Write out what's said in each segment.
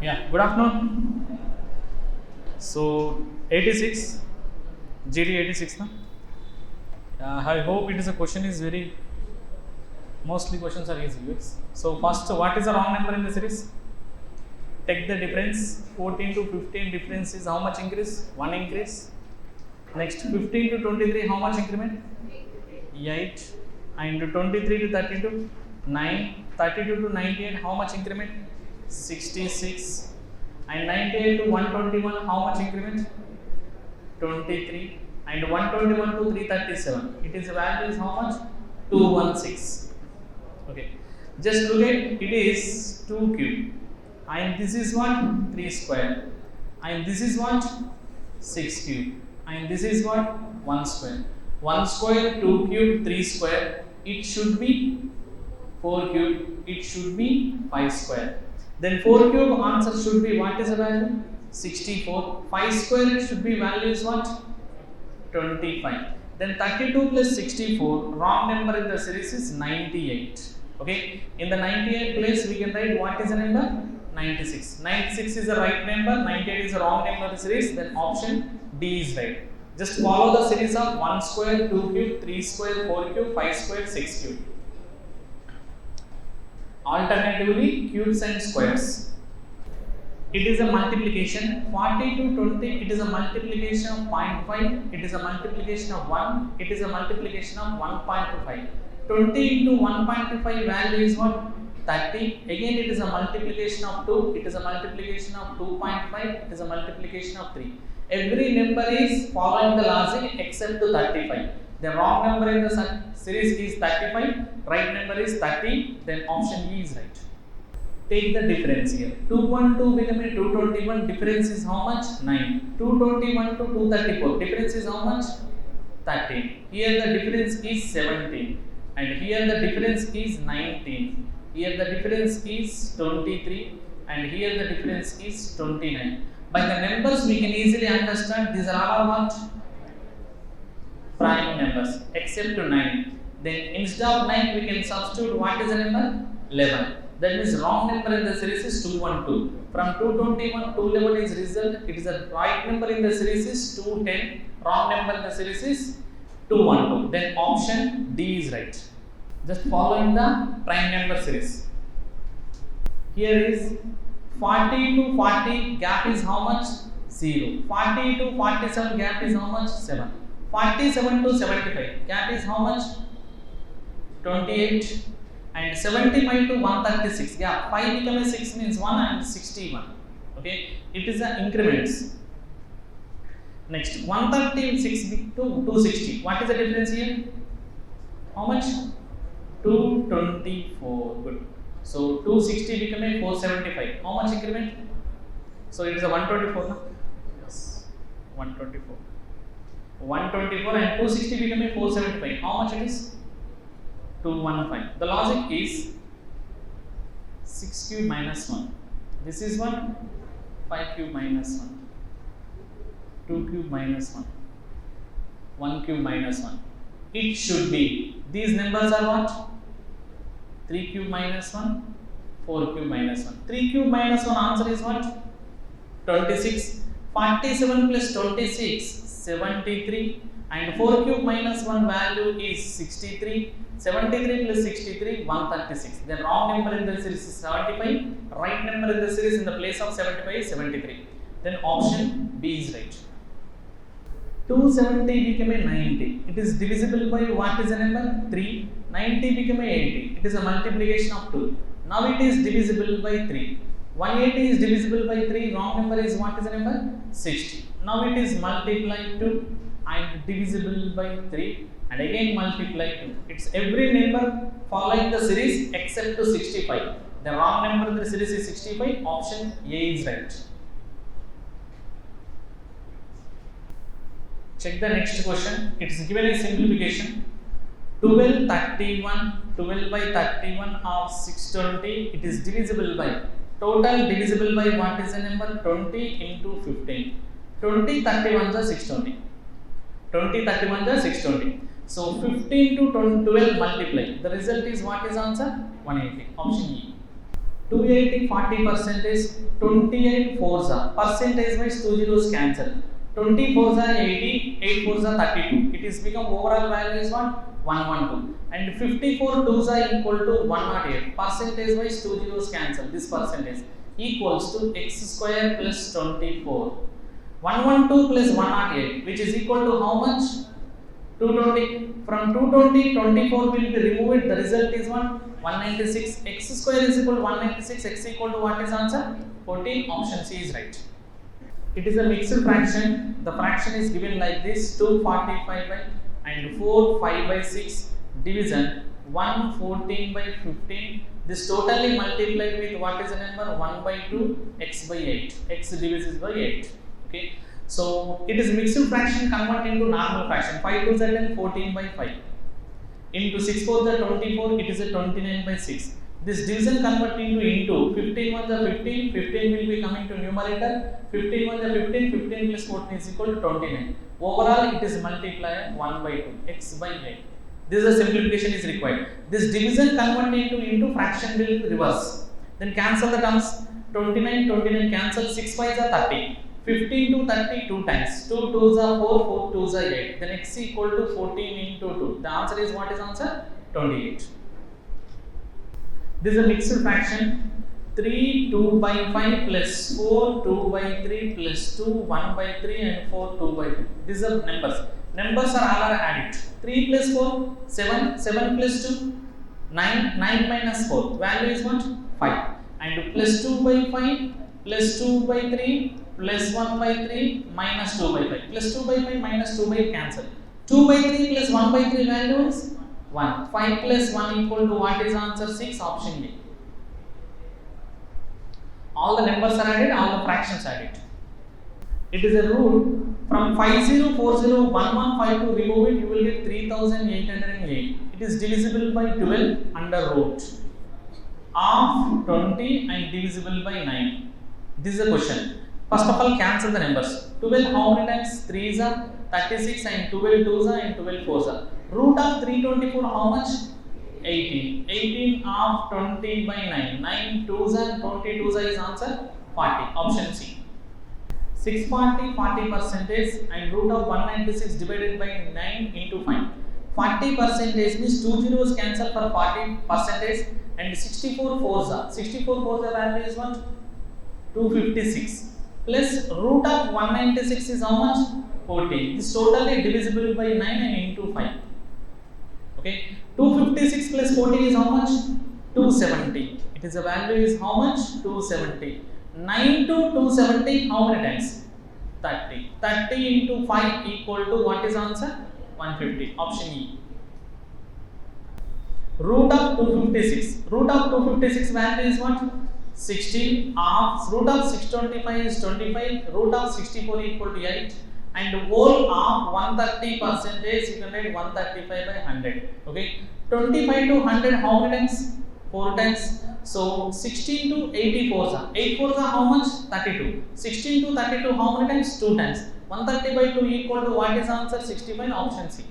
Yeah, good afternoon. So, 86, GD 86 na? I hope it is a question is very, mostly questions are easy. Yes. So, first, what is the wrong number in the series? Take the difference, 14 to 15 difference is how much increase? 1 increase. Next, 15 to 23, how much increment? 8. And 23 to 32, 9. 32 to 98, how much increment? 66. And 98 to 121, how much increment? 23. And 121 to 337, it is value is how much? 216. Okay, just look at it is 2 cube, and this is what? 3 square, and this is what? 6 cube, and this is what? 1 square. 1 square, 2 cube, 3 square, it should be 4 cube, it should be 5 square. Then 4 cube answer should be, what is the value? 64. 5 square it should be value is what? 25. Then 32 plus 64, wrong number in the series is 98. Okay, in the 98 place we can write what is the number? 96. 96 is the right number, 98 is the wrong number in the series, then option D is right. Just follow the series of 1 square, 2 cube, 3 square, 4 cube, 5 square, 6 cube. Alternatively, cubes and squares. It is a multiplication. 40 to 20, it is a multiplication of 0.5, it is a multiplication of 1, it is a multiplication of 1.25. 20 into 1.25 value is what? 30. Again it is a multiplication of 2, it is a multiplication of 2.5, it is a multiplication of 3. Every number is following the logic except to 35. The wrong number in the series is 35, right number is 30, then option E is right. Take the difference here. 212 becoming 221, difference is how much? 9. 221 to 234, difference is how much? 13. Here the difference is 17. And here the difference is 19. Here the difference is 23. And here the difference is 29. By the numbers we can easily understand these are all what? Prime numbers except to 9. Then instead of 9 we can substitute what is the number? 11. That means wrong number in the series is 212. From 221 to 11 is result. It is the right number in the series is 210. Wrong number in the series is 212. Then option D is right. Just following the prime number series. Here is 40 to 40 gap is how much? 0. 40 to 47 gap is how much? 7. 47 to 75 gap is how much? 28. And 75 to 136 gap 5 becomes 6 means 1 and 61. Okay, it is the increments. Next 136 to 260, what is the difference here? How much? 224. Good. So 260 become 475. How much increment? So it is a 124. No? Yes, 124. 124 and 260 become 475. How much it is? 215. The logic is 6 cube minus 1. This is 1. 5 cube minus 1. 2 cube minus 1. 1 cube minus 1. It should be. These numbers are what? 3 cube minus 1. 4 cube minus 1. 3 cube minus 1 answer is what? 26. 47 plus 26. 73. And 4 cube minus 1 value is 63. 73 plus 63, 136. The wrong number in the series is 75. Right number in the series in the place of 75 is 73. Then option B is right. 270 became a 90. It is divisible by what is the number? 3. 90 became a 80. It is a multiplication of 2. Now it is divisible by 3. 180 is divisible by 3. Wrong number is what is the number? 60. Now it is multiplied 2 and divisible by 3. And again multiply 2. It's every number following the series except to 65. The wrong number in the series is 65. Option A is right. Check the next question. It is given a simplification. 12 by 31 of 620. It is divisible by. Total divisible by what is the number? 20 into 15. 20 31 is 620. 20 31 is 620. So 15 to 12 multiply. The result is what is answer? 180. Option E. 280 40 percentage, 28 fours are percentage wise 2 zeros cancel. 20 fours are 80, 8 fours are 32. It is become overall value is what? 112. And 54 twos are equal to 108. Percentage wise 2 zeros cancel. This percentage equals to x square plus 24. 112 plus 108, which is equal to how much? 220. From 220, 24 will be removed. The result is what? 196. X square is equal to 196. X equal to what is answer? 14. Option C is right. It is a mixed fraction. The fraction is given like this: 245 by and 4 5 by 6 division 114 by 15. This totally multiplied with what is the number? 1 by 2 x by 8. X divises by 8. Okay. So it is mixed fraction convert into normal fraction. 5 2s are 10, 14 by 5. Into 6 4s are 24. It is a 29 by 6. This division convert into 15 1s are 15. 15 will be coming to numerator. 15 1s are 15. 15 plus 14 is equal to 29. Overall, it is multiplied 1 by 2 x by 8. This is a simplification is required. This division convert into fraction will reverse. Then cancel the terms. 29 29 cancel. 6 5s are 30. 15 to 30 2 times. 2 2s are 4. 4 2s are 8. Then x equal to 14 into 2. The answer is what is answer? 28. This is a mixed fraction. 3 2 by 5 plus 4 2 by 3 plus 2 1 by 3 and 4 2 by 3. These are numbers. Numbers are all added. 3 plus 4 7. 7 plus 2 9. 9 minus 4. Value is what? 5. And plus 2 by 5 plus 2 by 3 plus 1 by 3 minus 2 by 5. Plus 2 by 5 minus 2 by 5 cancel. 2 by 3 plus 1 by 3 value is 1. 5 plus 1 equal to what is answer? 6. Option B. All the numbers are added, all the fractions added. It is a rule. From 50401152 remove it, you will get 3808. It is divisible by 12 under root of 20 and divisible by 9. This is a question. First of all, cancel the numbers. 12 how many times? 3s are 36 and 12 2s are and 12 4s are. Root of 324 how much? 18. 18 of 20 by 9. 9 2s and 20 2s is answer 40. Option C. 640 40 percentage and root of 196 divided by 9 into 5. 40 percentage means 2 zeros cancel for 40 percentage and 64 4s are. 64 4s are value is what? 256 plus root of 196 is how much? 14. This totally divisible by 9 and into 5. Okay. 256 plus 14 is how much? 270. It is a value is how much? 270. 9 to 270 how many times? 30. 30 into 5 equal to what is answer? 150. Option E. Root of 256. Root of 256 value is what? 16. Root of 625 is 25. Root of 64 equal to 8. And whole of 130 percentage you can write 135 by 100. Okay. 25 to 100 how many times? 4 times. So 16 to 84 8 4s are how much? 32. 16 to 32 how many times? 2 times. 130 by 2 equal to what is answer? 65. Option C.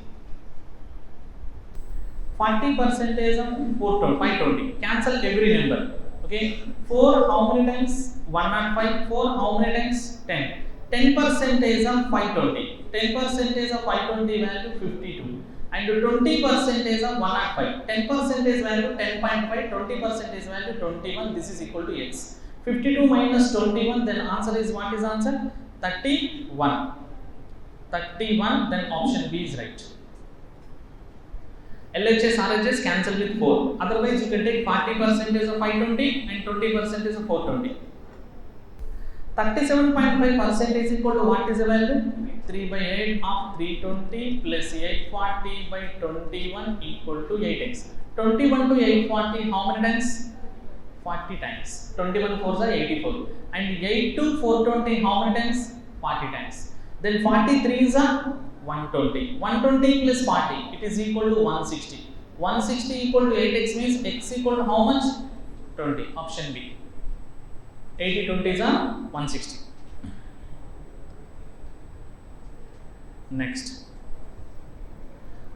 40 percentage of 520. Cancel every number. Okay. 4 how many times? 105. 4 how many times? 10. 10 percentage of 520. 10 percentage of 520 value 52. And 20 percentage of 105. 10 percentage value 10.5. 20 percentage value 21. This is equal to x. 52 minus 21. Then answer is what is answer? 31. 31. Then option B is right. LHS, RHS cancel with 4. Otherwise, you can take 40 percentage of 520 and 20 percentage of 420. 37.5 percentage is equal to what is the value? 3 by 8 of 320 plus 840 by 21 equal to 8x. 21 to 840 how many times? 40 times. 21 4s are 84. And 8 to 420 how many times? 40 times. Then 43s are 120. 120 plus 40 it is equal to 160. 160 equal to 8x means x equal to how much? 20. Option B. 80 20s are 160. Next.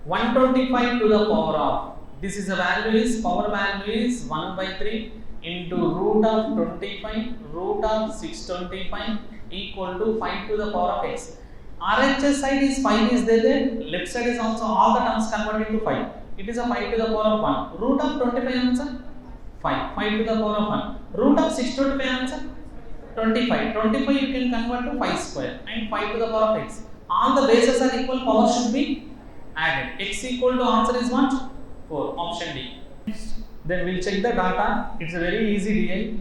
125 to the power of. This is a value is power value is 1 by 3 into root of 25 root of 625 equal to 5 to the power of x. RHS side is 5 is there, left side is also all the terms converted to 5. It is a 5 to the power of 1. Root of 25 answer 5. 5 to the power of 1. Root of 625 answer 25. 25 you can convert to 5 square and 5 to the power of x. All the bases are equal, power should be added. X equal to answer is what? 4. Option D. Then we'll check the data. It's a very easy DI.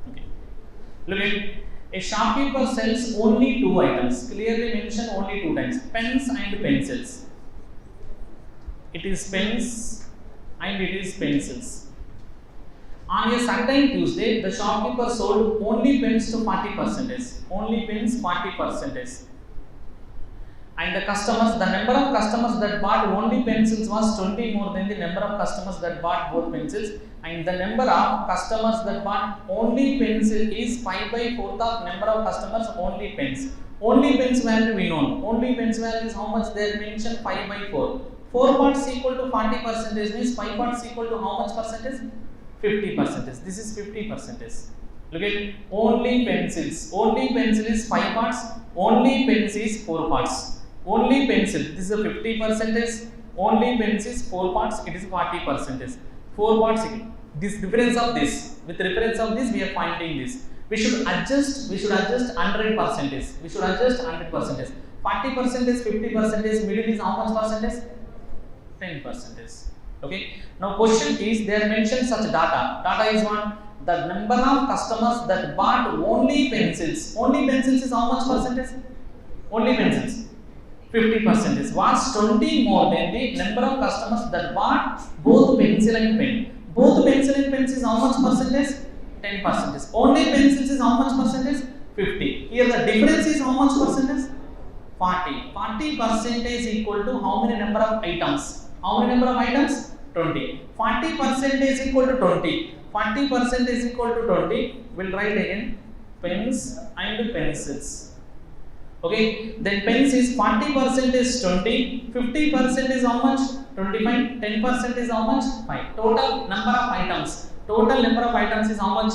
Okay. Look at it. A shopkeeper sells only 2 items. Clearly mention only 2 times. Pens and pencils. It is pens and it is pencils. On a certain Tuesday, the shopkeeper sold only pens to 40%. Only pens 40%. And the number of customers that bought only pencils was 20 more than the number of customers that bought both pencils. And the number of customers that bought only pencil is 5 by 4th of number of customers only pens. Only pens value we know. Only pens value is how much they mentioned 5 by 4. 4 parts equal to 40% means 5 parts equal to how much percentage? 50%. This is 50%. Look at only pencils. Only pencil is 5 parts. Only pens is 4 parts. Only pencil. This is a 50%. Only pens is 4 parts. It is 40%. 4 parts. This difference of this. With reference of this, we are finding this. We should adjust. 100%. We should adjust 100%. 40%, 50%. Middle is how much percentage? 10%. Okay. Now question is, they are mentioned such data. Data is what? The number of customers that bought only pencils. Only pencils is how much percentage? Only pencils. 50%. Was 20 more than the number of customers that bought both pencil and pen. Both pencil and pens is how much percentage? 10%. Only pencils is how much percentage? 50. Here the difference is how much percentage? 40. 40% is equal to how many number of items? How many number of items? 20. 40% is equal to 20. 40% is equal to 20. We'll write again pens and pencils. Okay, then pens is 40% is 20, 50% is how much? 25, 10% is how much? 5. Total number of items. Total number of items is how much?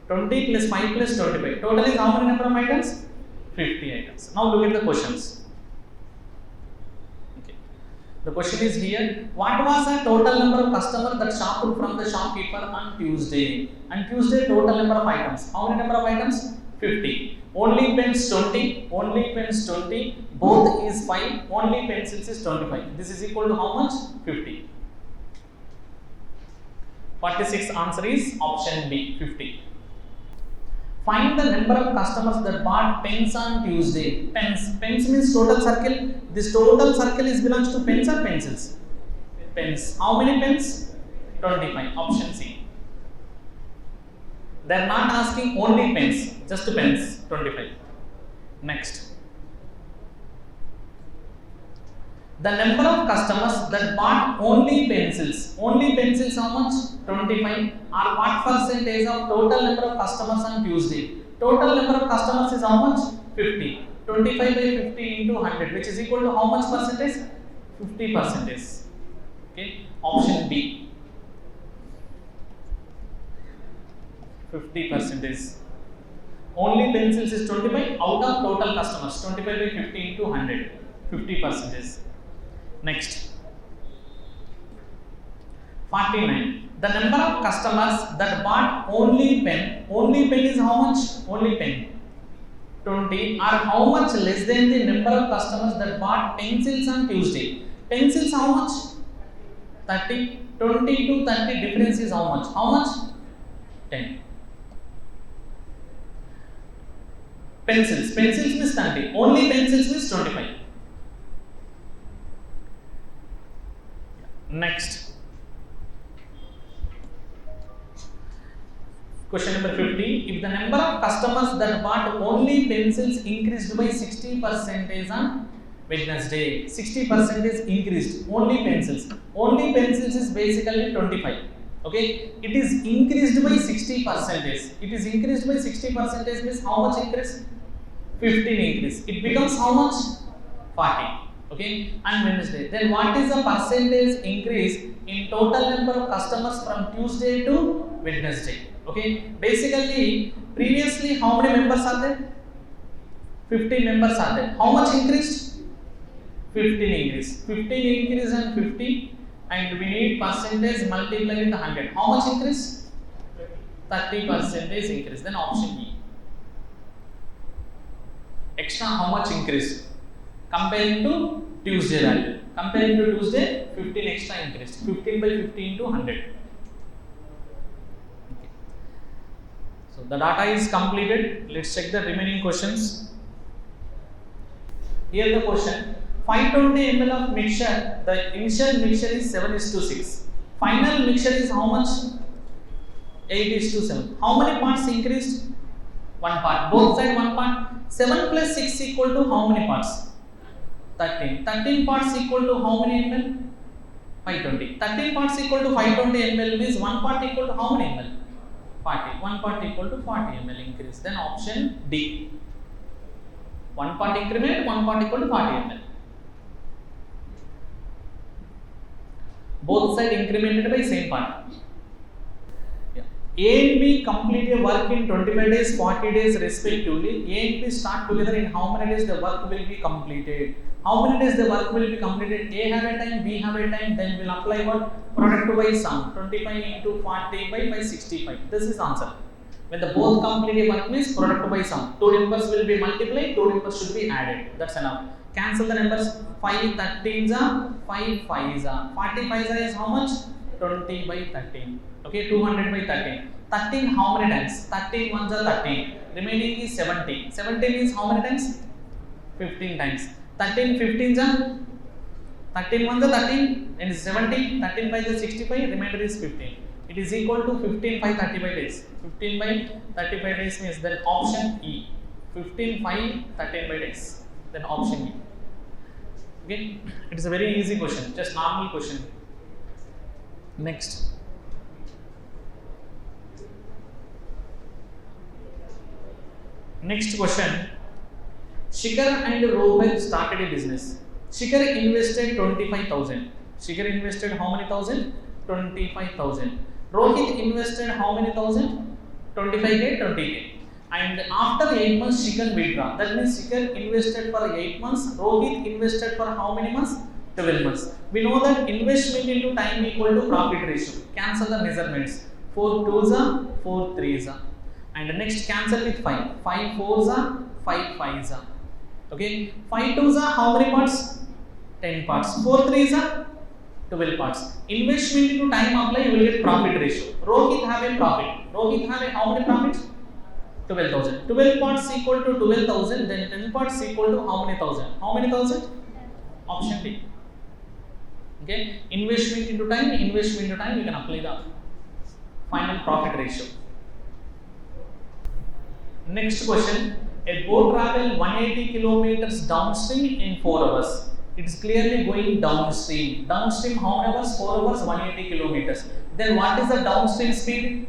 20 plus 5 plus 25. Total is how many number of items? 50 items. Now look at the questions. Okay. The question is here. What was the total number of customers that shopped from the shopkeeper on Tuesday? On Tuesday, total number of items. How many number of items? 50. Only pens 20, only pens 20, both is 5, only pencils is 25. This is equal to how much? 50. 46 answer is option B, 50. Find the number of customers that bought pens on Tuesday. Pens. Pens means total circle. This total circle is belongs to pens or pencils? Pens. How many pens? 25. Option C. They are not asking only pens, just pens, 25. Next. The number of customers that bought only pencils. Only pencils how much? 25. Or what percentage of total number of customers on Tuesday? Total number of customers is how much? 50. 25 by 50 into 100, which is equal to how much percentage? 50%. Okay. Option B. 50%. Only pencils is 25 out of total customers. 25 by 50 into 100. 50%. Next. 49. The number of customers that bought only pen. Only pen is how much? Only pen. 20 are how much less than the number of customers that bought pencils on Tuesday. Pencils how much? 30. 20 to 30 difference is how much? How much? 10. Pencils. Pencils means 30. Only pencils means 25. Next. Question number 50. If the number of customers that bought only pencils increased by 60% on Wednesday, 60% is increased. Only pencils. Only pencils is basically 25. Okay. It is increased by 60%. It is increased by 60% means how much increase? 15 increase. It becomes how much? 40. Okay, and Wednesday. Then what is the percentage increase in total number of customers from Tuesday to Wednesday? Okay, basically previously how many members are there? 15 members are there. How much increased? 15 increase. 15 increase and 50, and we need percentage multiply with 100. How much increase? 30% increase. Then option E. Extra how much increase? Comparing to Tuesday value. Comparing to Tuesday, 15 extra increased. 15 by 15 to 100. Okay. So the data is completed. Let's check the remaining questions. Here the question. 520 ml of mixture. The initial mixture is 7:6. Final mixture is how much? 8:7. How many parts increased? One part. Both side one part. 7 plus 6 equal to how many parts? 13. 13 parts equal to how many ml? 520. 13 parts equal to 520 ml means 1 part equal to how many ml? 40. 1 part equal to 40 ml increase. Then option D. 1 part increment, 1 part equal to 40 ml. Both sides incremented by same part. A and B complete a work in 25 days, 40 days respectively. A and B start together. In how many days the work will be completed? How many days the work will be completed? A have a time, B have a time. Then we'll apply what? Product by sum. 25 into 40 by 65. This is answer. When the both complete a work means product by sum. Two numbers will be multiplied. Two numbers should be added. That's enough. Cancel the numbers. 5 13s are 5 5s are 45 is how much? 20 by 13. Okay, 200 by 13. 13 how many times? 13 ones are 13. Remaining is 70. 70 means how many times? 15 times. 13 15s are 13 ones are 13 and 70. 13 by is 65. Remainder is 15. It is equal to 15 by 35 days. 15 by 35 days means then option E. 15 by 13 by days. Then option E. Okay, it is a very easy question. Just normal question. Next. Next question. Shikhar and Rohit started a business. Shikhar invested 25,000. Shikhar invested how many thousand? 25,000. Rohit invested how many thousand? 25k, 20k. And after 8 months, Shikhar withdraw. That means Shikhar invested for 8 months. Rohit invested for how many months? 12 months. We know that investment into time equal to profit ratio. Cancel the measurements. 4 2s are 4 3s are. And next cancel with 5. 5 4s are 5 5s are. Okay. 5 2s are how many parts? 10 parts. 4 3s are 12 parts. Investment into time apply, you will get profit ratio. Rohit have a profit. Rohit have a how many profits? 12,000. 12 parts equal to 12,000. Then 10 parts equal to how many thousand? How many thousand? Option D. Okay. Investment into time, you can apply the final profit ratio. Next question. A boat travel 180 kilometers downstream in 4 hours. It is clearly going downstream. Downstream how many hours? 4 hours, 180 kilometers. Then what is the downstream speed?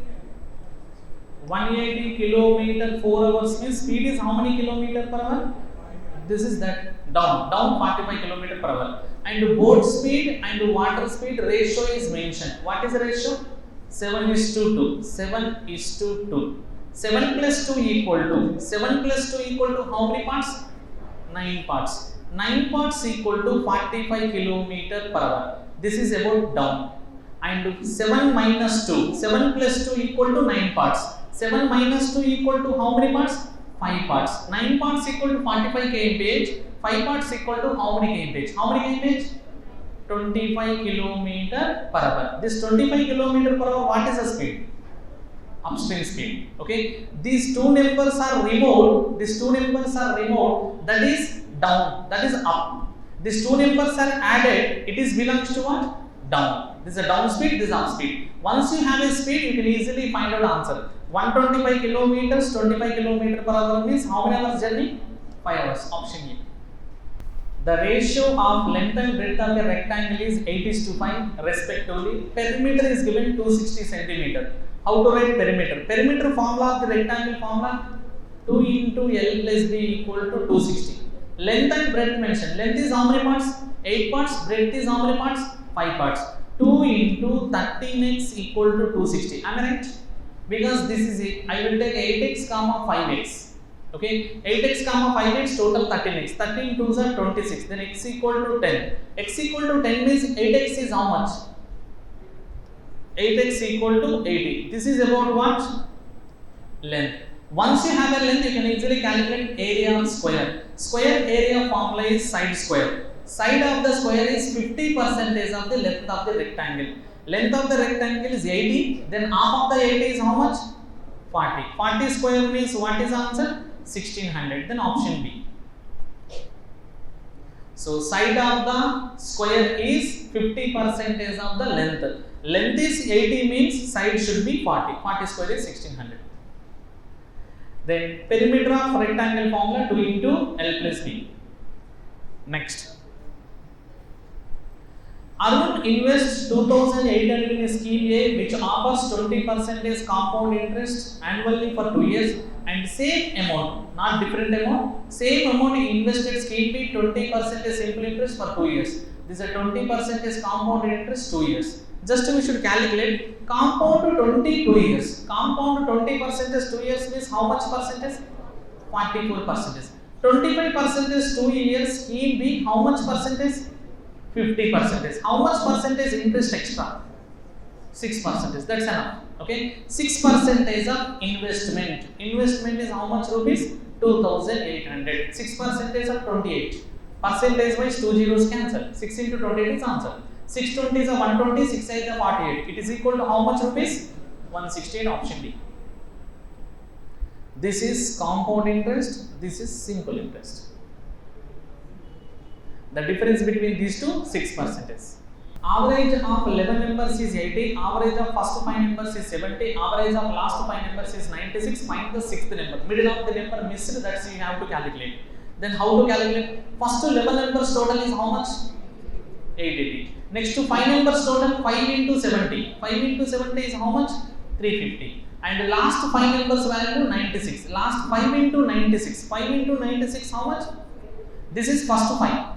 180 kilometer 4 hours means speed is how many kilometer per hour? This is that down 45 kilometer per hour. And boat speed and water speed ratio is mentioned. What is the ratio? 7:2. 7:2. 7 plus 2 equal to 7 plus 2 equal to how many parts? 9 parts. 9 parts equal to 45 kilometer per hour. This is about down. And 7 minus 2. 7 plus 2 equal to 9 parts. 7 minus 2 equal to how many parts? 5 parts. 9 parts equal to 45 kmph. 5 parts equal to how many kmph? How many kmph? 25 kilometer per hour. This 25 kilometer per hour, what is the speed? Upstream speed. Okay. These two numbers are removed. That is down. That is up. These two numbers are added. It is belongs to what? Down. This is a down speed. This is up speed. Once you have a speed, you can easily find out answer. 125 kilometers, 25 kilometer per hour means how many hours journey? 5 hours. Option E. The ratio of length and breadth of a rectangle is 8:5 respectively. Perimeter is given 260 centimeter. How to write perimeter? Perimeter formula of the rectangle formula 2 into L plus B equal to 260. Length and breadth mentioned. Length is how many parts? 8 parts. Breadth is how many parts? 5 parts. 2 into 13x equal to 260. Am I right? Because this is it. I will take 8x comma 5x. Okay, 8x comma 5x, total 13x. 13 2s are 26. Then x equal to 10. X equal to 10 means 8x is how much? 8x equal to 80. This is about what? Length. Once you have a length, you can easily calculate area of square. Square area formula is side square. Side of the square is 50% of the length of the rectangle. Length of the rectangle is 80. Then half of the 80 is how much? 40. 40 square means what is the answer? 1600. Then option B. So side of the square is 50% of the length. Length is 80 means side should be 40. 40 square is 1600. Then perimeter of rectangle formula 2 into L plus B. Next. Arun invests 2,800 in scheme A, which offers 20% compound interest annually for 2 years, and same amount, not different amount, same amount invested scheme B 20% simple interest for 2 years. This is a 20% compound interest 2 years. Just we should calculate compound 22 years. Compound 20% 2 years means how much percentage? 44%. 25% 2 years scheme B, how much percentage? 50%. How much percentage interest extra? 6%. That's enough. Okay. 6% of investment. Investment is how much rupees? 2,800. 6% of 28. Percentage wise 2 zeros cancel. 6 into 28 is answer. 620 is a 120. 6 is a 48. It is equal to how much rupees? 168. Option D. This is compound interest. This is simple interest. The difference between these two, 6%. Average of 11 members is 80, average of first 5 members is 70, average of last 5 members is 96. Find the 6th number. Middle of the number missed, that's you have to calculate. Then how to calculate? First 11 members total is how much? 880. Next to 5 members total, 5 into 70. 5 into 70 is how much? 350. And last 5 members value 96. Last 5 into 96. 5 into 96 how much? This is first 5.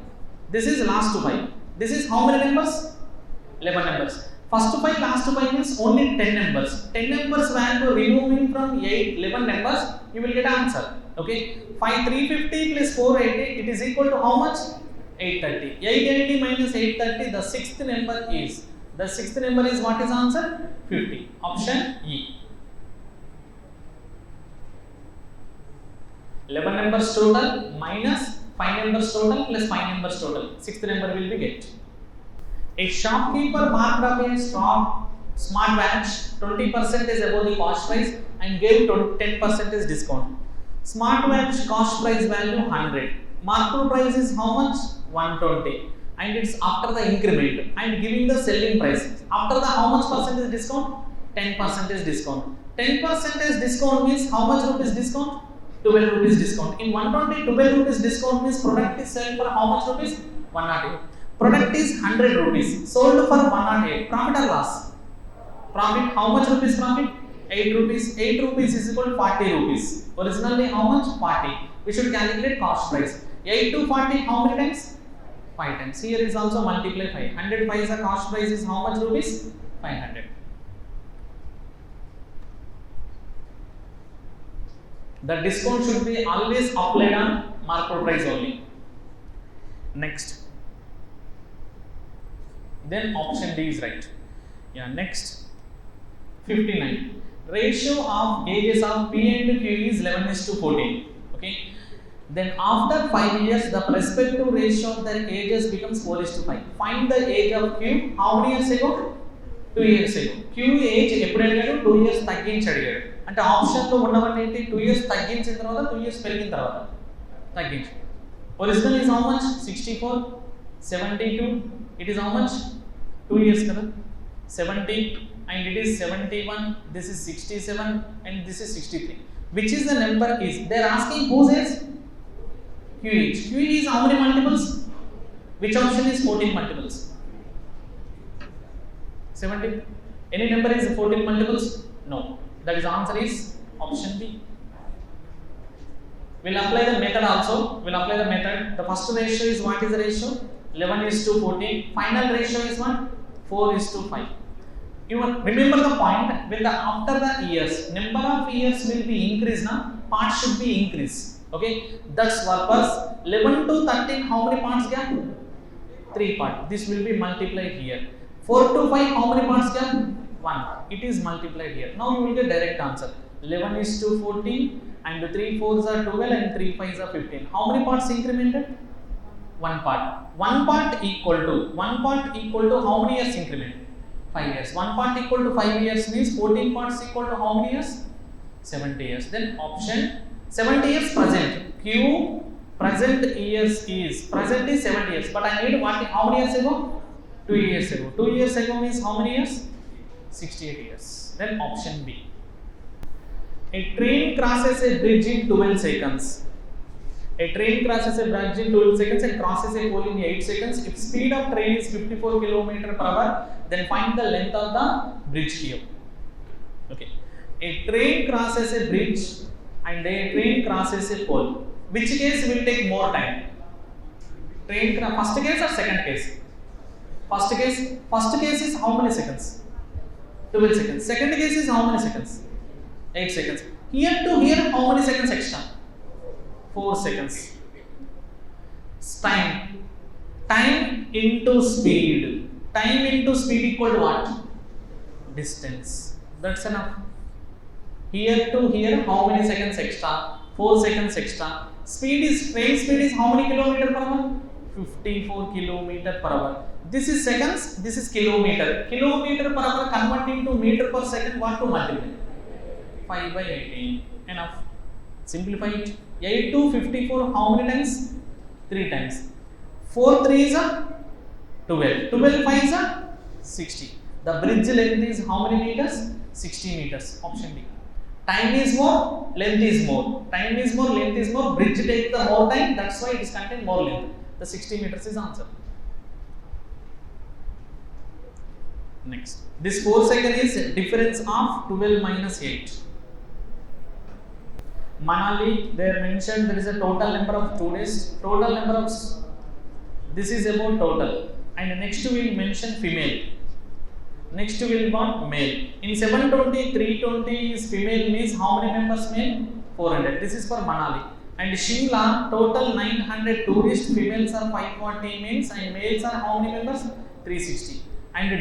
This is last 5. This is how many numbers? 11 numbers. First 5, last 5 means only 10 numbers. 10 numbers value removing from 11 numbers, you will get answer. Okay. 350 plus 480, it is equal to how much? 830. 880 minus 830, the 6th number is. The 6th number is what is answer? 50. Option E. 11 numbers total minus 5 numbers total plus 5 numbers total. 6th number will be get. A shopkeeper marked up a smartwatch 20% is above the cost price and gave 10% discount. Smartwatch cost price value 100. Marked price is how much? 120. And it's after the increment and giving the selling price. After the how much percentage discount? 10% discount. 10% discount means how much rupees discount? 12 rupees discount. In 120, 12 rupees discount means product is selling for how much rupees? 108. Product is 100 rupees. Sold for 108. Profit or loss? Profit. How much rupees profit? 8 rupees. 8 rupees is equal to 40 rupees. Originally how much? 40. We should calculate cost price. 8 to 40 how many times? 5 times. Here is also multiply 5. 100 paisa cost price is how much rupees? 500. The discount should be always applied on market price only. Next. Then option D is right. Yeah, next. 59. Ratio of ages of P and Q is 11:14. Okay. Then after 5 years, the prospective ratio of their ages becomes 4:5. Find the age of Q. How many years ago? 2 years ago. Q age ఎప్పుడు అడిగాడు? 2 years తగ్గించి అడిగాడు. అంటే option లో ఉన్నవన్నీ ఏంటి? 2 years తగ్గించిన తర్వాత 2 years పెరిగిన తర్వాత తగ్గించు. Original is how much? 64, 72. It is how much? 2 years కదా. 70 and it is 71. This is 67 and this is 63. Which is the number is? They are asking whose age? Q age. Q is how many multiples? Which option is 14 multiples? 70. Any number is 14 multiples? No. That is answer is option B. We'll apply the method also. We'll apply the method. The first ratio is, what is the ratio? 11:14. Final ratio is what? 4:5. You remember the point, when the after the years, number of years will be increased now, parts should be increased. Okay, that's purpose. 11 to 13, how many parts gap? 3 parts. This will be multiplied here. 4 to 5, how many parts gap? 1. It is multiplied here. Now you will get direct answer. 11:14 and 3 4s are 12 and 3 5s are 15. How many parts incremented? 1 part. 1 part equal to how many years increment? 5 years. 1 part equal to 5 years means 14 parts equal to how many years? 70 years. Then option 70 years present. Q present years is 70 years. But I need what? How many years ago? 2 years ago. 2 years ago means how many years? 68 years. Then option B. A train crosses a bridge in 12 seconds. A train crosses a bridge in 12 seconds and crosses a pole in 8 seconds. If speed of train is 54 km/h, then find the length of the bridge here. Okay. A train crosses a bridge and a train crosses a pole. Which case will take more time? First case or second case? First case is how many seconds? 12 seconds. Second case is how many seconds? 8 seconds. Here to here, how many seconds extra? 4 seconds. Time into speed. Time into speed equal to what? Distance. That's enough. Here to here, how many seconds extra? 4 seconds extra. Train speed is how many km/h? 54 km/h. This is seconds, this is kilometer. Km/h converting to meter per second, what to multiply? 5/18. Enough. Simplify it. 8 to 54, how many times? 3 times. 4 3s are 12. 12 5s are 60. The bridge length is how many meters? 60 meters. Option D. Time is more, length is more. Time is more, length is more. Bridge takes the more time. That's why it is contain more length. The 60 meters is answer. Next. This 4 second is difference of 12 minus 8. Manali, they are mentioned there is a total number of 2 days. Total number of, this is about total. And next we will mention female. Next we will want male. In 720, 320 is female means how many members male? 400. This is for Manali. And Shimla, total 900 tourist, females are 540 means, and males are how many members? 360. And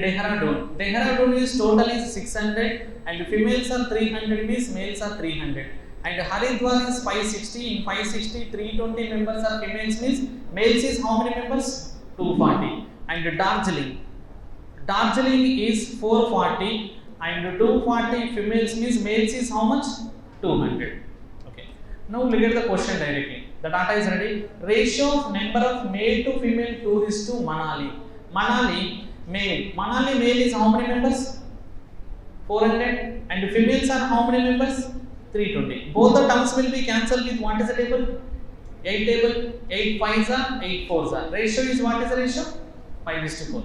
Dehradun is total is 600 and females are 300 means males are 300. And Haridwar is 560. In 560, 320 members are females means males is how many members? 240. And Darjeeling is 440 and 240 females means males is how much? 200. Okay. Now look at the question directly. The data is ready. Ratio of number of male to female tourists to Manali. Manali male is how many members? 400. And females are how many members? 320. Both the terms will be cancelled with what is the table? 8 table. 8 5s are, 8 4s are. Ratio is, what is the ratio? 5:4.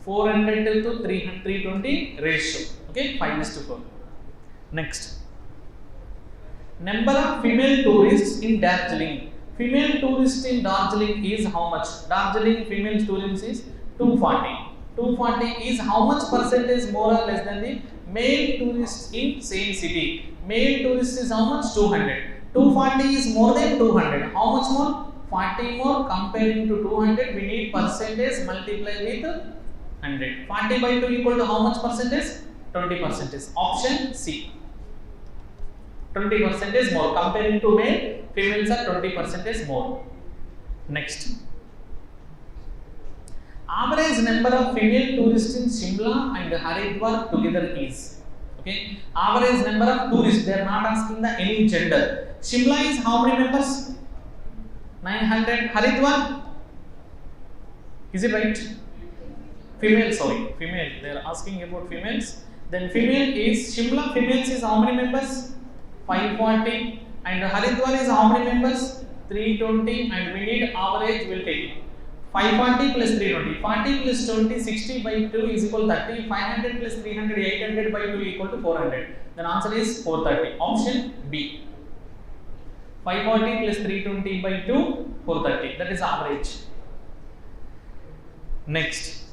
400 to 320 ratio. Okay, 5:4. Next. Number of female tourists in Darjeeling. Female tourists in Darjeeling is how much? Darjeeling female tourists is 240. 240 is how much percentage more or less than the male tourists in same city? Male tourists is how much? 200. 240 is more than 200. How much more? 40 more. Comparing to 200, we need percentage multiply with 100. 40 by 2 equal to how much percentage? 20%. Option C. 20% more. Comparing to male, females are 20% more. Next. Average number of female tourists in Shimla and Haridwar together is. Okay. Average number of tourists. They are not asking the any gender. Shimla is how many members? 900. Haridwar. Is it right? Female. Sorry. Female. They are asking about females. Then female is Shimla. Females is how many members? 540. And Haridwar is how many members? 320. And we need average. We'll take it. 540 plus 320. 40 plus 20, 60 by 2 is equal to 30. 500 plus 300, 800 by 2 equal to 400. Then answer is 430. Option B. 540 plus 320 by 2, 430. That is average. Next,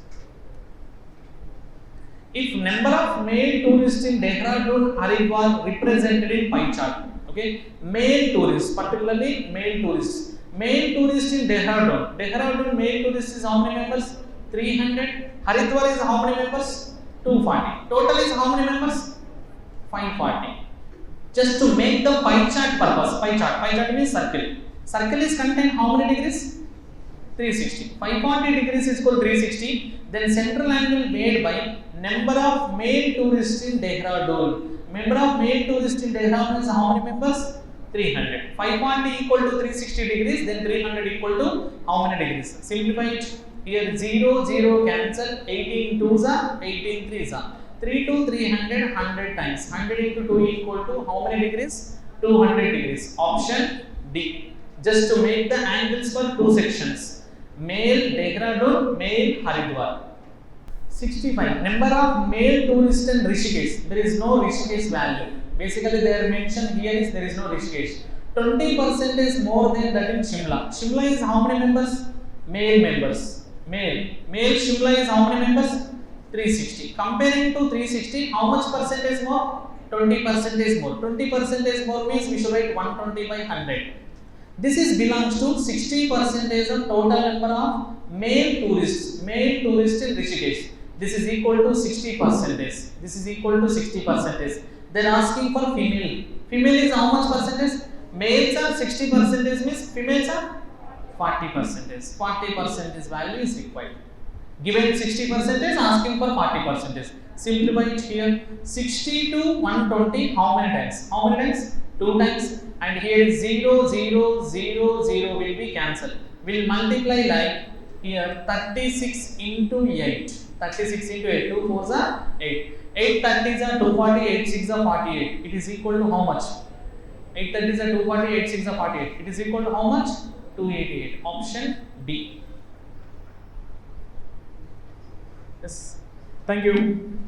if number of male tourists in Dehradun, Haridwar represented in pie chart. Okay, male tourists, particularly male tourists. Male tourists in Dehradun. Dehradun male tourists is how many members? 300. Haridwar is how many members? 240. Total is how many members? 540. Just to make the pie chart purpose, pie chart means circle. Circle is contain how many degrees? 360. 540 degrees is equal to 360. Then central angle made by number of male tourists in Dehradun. Number of male tourists in Dehradun is how many members? 300. 540 equal to 360 degrees. Then 300 equal to how many degrees? Simplify it. Here 0, 0 cancel. 18 2s are 18 3s are. 3 to 300, 100 times. 100 into 2 equal to how many degrees? 200 degrees. Option D. Just to make the angles for two sections. Male Dehradun, male Haridwar. 65. Number of male tourists in Rishikesh. There is no Rishikesh value. Basically, they are mentioned here is there is no Rishikesh. 20% is more than that in Shimla. Shimla is how many members? Male members. Male Shimla is how many members? 360. Comparing to 360, how much percentage more? 20% more. 20% more means we should write 120 by 100. This is belongs to 60% of total number of male tourists in Rishikesh. This is equal to 60%. This is equal to 60%. Then asking for female. Female is how much percentage? Males are 60% means females are 40%. 40% value is required. Given 60%, asking for 40%. Simplify it here. 60 to 120, how many times? How many times? 2 times. And here 0, 0, 0, 0 will be cancelled. We'll multiply like here 36 into 8. 36 into 8. 2 4s are 8. 8 30s are 240, 8 6 are 48. It is equal to how much? 8 30s are 240, 8 6 are 48. It is equal to how much? 288. Option D. Yes. Thank you.